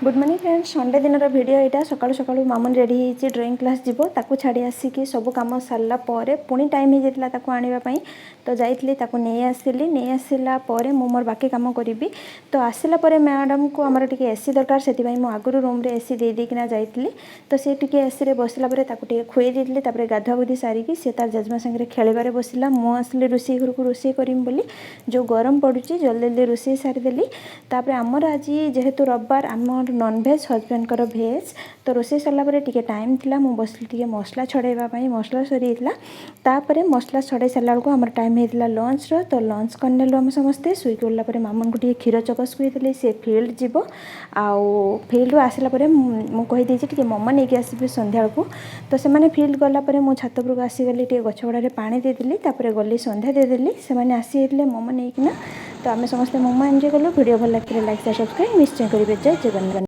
Good morning friends Sunday दिन video यहाँ सकालू सकालू मामन ready होती ड्राइंग क्लास जीव ताकू छाड़ी आसिक सब कम सारा पुणी टाइम हो जाता आने तो जाइली नहीं आसली नहीं आसला मु मोर बाकी कम करी तो आसला मैडम को आमर टी एसी दरकार से आगुरी रूम रे एसी दे देकिना जाइली तो सी टी एसी रे बसला खुए देती गाधा गुधी सारिकी सी तार जजमा सागर खेल बसला मु आसली रोषे घर को रोषे करमी बोली जो गरम पड़ू जल्दी जल्दी रोषे सारीदेली आमर आज जेहेतु रविवार आम नॉनभेज हजबैंड कर भेज तो रोषे सरला टी टाइम थी मुझे बसली टी मसला छड़ाई मसला सरी तापर मसला छड़ाई सारा बेलू आम टाइम होता लंच तो लंच करनेलु आम समस्ते शुईक उठला मामन को टी क्षीर चकस खुईली सी फिल्ड जीव आउ फिल्ड आसला मुझे ममा नहीं आसबे संध्या को तो से फिल्ड गलापर मु छात उपरक आसीगली टी गछ गुड़ा पानी देदेली गली संध्या देदेली से आसी ममा नहीं तो आम समस्त ममा एंजॉय कलु वीडियो भल लगे लाइक सब्सक्राइब निश्चय करेंगे। जय जगन्नाथ।